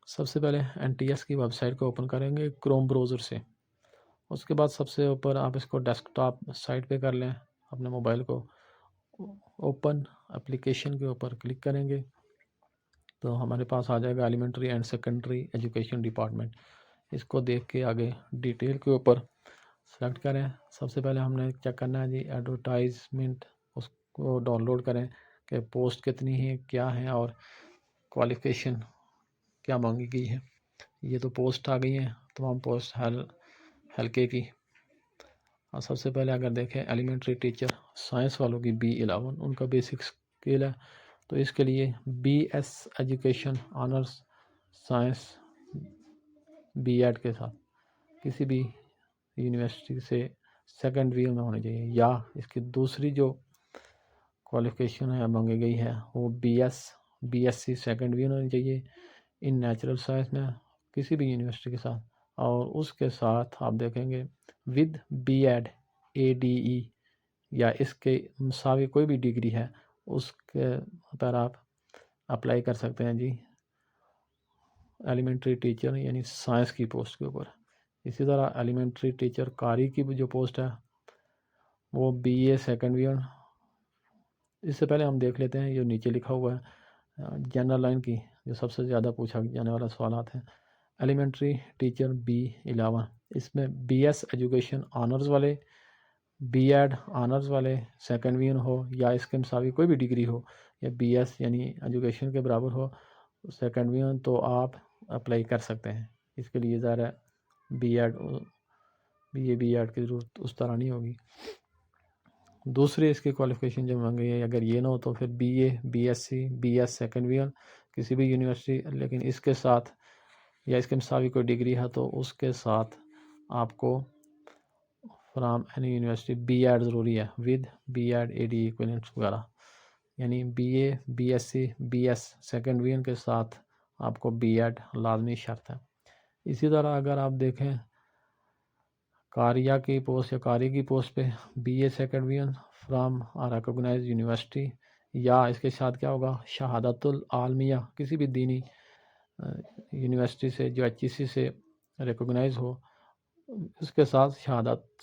سب سے پہلے NTS کی ویب سائٹ کو اوپن کریں گے کروم براؤزر سے. اس کے بعد سب سے اوپر آپ اس کو ڈیسک ٹاپ سائٹ پہ کر لیں. اپنے موبائل کو اوپن اپلیکیشن کے اوپر کلک کریں گے تو ہمارے پاس آ جائے گا elementary and secondary education department. اس کو دیکھ کے آگے ڈیٹیل کے اوپر سلیکٹ کریں. سب سے پہلے ہم نے چیک کرنا ہے جی ایڈورٹائزمنٹ، اس کو ڈاؤن لوڈ کریں کہ پوسٹ کتنی ہے، کیا ہے اور کوالیفیکیشن کیا مانگی گئی ہے. یہ تو پوسٹ آ گئی ہیں تمام پوسٹ ہلکے کی. اور سب سے پہلے اگر دیکھیں ایلیمنٹری ٹیچر سائنس والوں کی B11 ان کا بیسک اسکل ہے، تو اس کے لیے BS education honours science B.Ed کے ساتھ کسی بھی یونیورسٹی سے سیکنڈ ایئر میں ہونی چاہیے، یا اس کی دوسری جو کوالیفیکیشن ہے مانگی گئی ہے وہ BSc سیکنڈ ایئر ہونی چاہیے ان نیچرل سائنس میں کسی بھی یونیورسٹی کے ساتھ. اور اس کے ساتھ آپ دیکھیں گے ود B.Ed ADE یا اس کے مساوی کوئی بھی ڈگری ہے اس کے پر آپ اپلائی کر سکتے ہیں جی ایلیمنٹری ٹیچر یعنی سائنس کی پوسٹ کے اوپر. اسی طرح ایلیمنٹری ٹیچر قاری کی جو پوسٹ ہے وہ BA سیکنڈ ایئر. اس سے پہلے ہم دیکھ لیتے ہیں جو نیچے لکھا ہوا ہے جنرل لائن کی جو سب سے زیادہ پوچھا جانے والا سوالات ہیں. ایلیمنٹری ٹیچر B11 اس میں BS ایجوکیشن آنرز والے، B.Ed آنرز والے سیکنڈ ایئر ہو یا اس کے مساوی کوئی بھی ڈگری ہو یا BS یعنی ایجوکیشن کے برابر ہو سیکنڈ ایئر، تو آپ اپلائی کر سکتے ہیں. اس کے لیے ظاہر ہے B.Ed B.Ed کی ضرورت اس طرح نہیں ہوگی. دوسری اس کی کوالیفیکیشن جو مانگی ہے اگر یہ نہ ہو تو پھر BA BSc BS second year کسی بھی یونیورسٹی، لیکن اس کے ساتھ یا اس کے مساوی کوئی ڈگری ہے تو اس کے ساتھ آپ کو فرام اینی یونیورسٹی B.Ed ضروری ہے ود B.Ed AD ایکویلنٹ وغیرہ، یعنی BA BSc BS second year کے ساتھ آپ کو B.Ed لازمی شرط ہے. اسی طرح اگر آپ دیکھیں قاریہ کی پوسٹ یا قاری کی پوسٹ پہ BA second year from recognise university, یا اس کے ساتھ کیا ہوگا شہادت العالمیہ کسی بھی دینی یونیورسٹی سے جو HEC سے ریکوگنائز ہو، اس کے ساتھ شہادت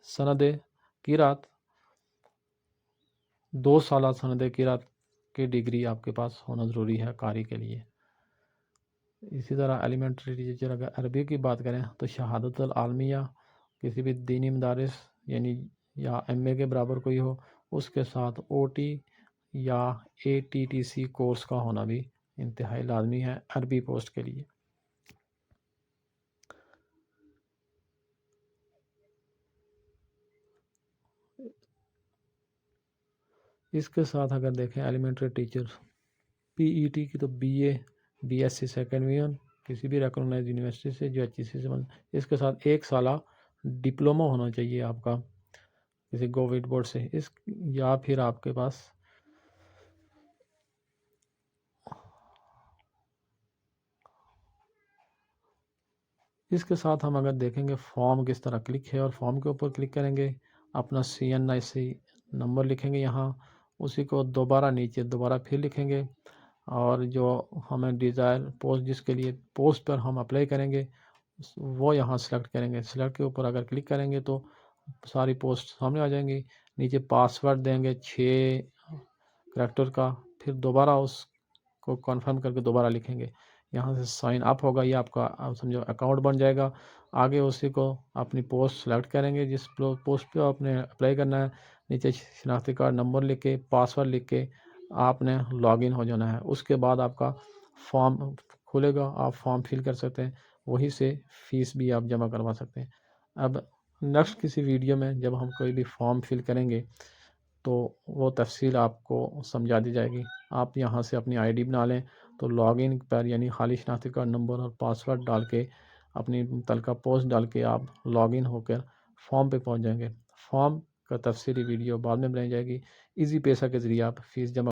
سند قرات 2 سالہ سند قرات کی ڈگری آپ کے پاس ہونا ضروری ہے قاری کے لیے. اسی طرح ایلیمنٹری ٹیچر اگر عربی کی بات کریں تو شہادت العالمیہ کسی بھی دینی مدارس یعنی یا MA کے برابر کوئی ہو، اس کے ساتھ OT یا ATTC کورس کا ہونا بھی انتہائی لازمی ہے عربی پوسٹ کے لیے. اس کے ساتھ اگر دیکھیں ایلیمنٹری ٹیچر PET کی تو BA BSc سیکنڈ ایئر کسی بھی ریکگنائز یونیورسٹی سے جو HEC سے اس کے ساتھ 1 سالہ ڈپلومہ ہونا چاہیے آپ کا کسی گورنمنٹ بورڈ سے، یا پھر آپ کے پاس اس کے ساتھ ہم اگر دیکھیں گے فارم کس طرح کلک ہے، اور فارم کے اوپر کلک کریں گے اپنا CNIC نمبر لکھیں گے یہاں، اسی کو دوبارہ نیچے دوبارہ پھر لکھیں گے، اور جو ہمیں ڈیزائر پوسٹ جس کے لیے پوسٹ پر ہم اپلائی کریں گے وہ یہاں سلیکٹ کریں گے. سلیکٹ کے اوپر اگر کلک کریں گے تو ساری پوسٹ سامنے آ جائیں گی. نیچے پاسورڈ دیں گے 6 کریکٹر کا، پھر دوبارہ اس کو کنفرم کر کے دوبارہ لکھیں گے. یہاں سے سائن اپ ہوگا، یہ آپ کا سمجھو اکاؤنٹ بن جائے گا. آگے اسی کو اپنی پوسٹ سلیکٹ کریں گے جس پوسٹ پہ آپ نے اپلائی کرنا ہے، نیچے شناختی کارڈ نمبر لکھ کے پاسورڈ لکھ کے آپ نے لاگ ان ہو جانا ہے. اس کے بعد آپ کا فارم کھلے گا، آپ فارم فل کر سکتے ہیں، وہی سے فیس بھی آپ جمع کروا سکتے ہیں. اب نیکسٹ کسی ویڈیو میں جب ہم کوئی بھی فارم فل کریں گے تو وہ تفصیل آپ کو سمجھا دی جائے گی. آپ یہاں سے اپنی ID بنا لیں تو لاگ ان پر یعنی خالی شناختی کارڈ نمبر اور پاسورڈ ڈال کے اپنی متعلقہ پوسٹ ڈال کے آپ لاگ ان ہو کر فارم پہ پہنچ جائیں گے. فارم کا تفصیلی ویڈیو بعد میں بنائی جائے گی. ایزی پیسہ کے ذریعے آپ فیس جمع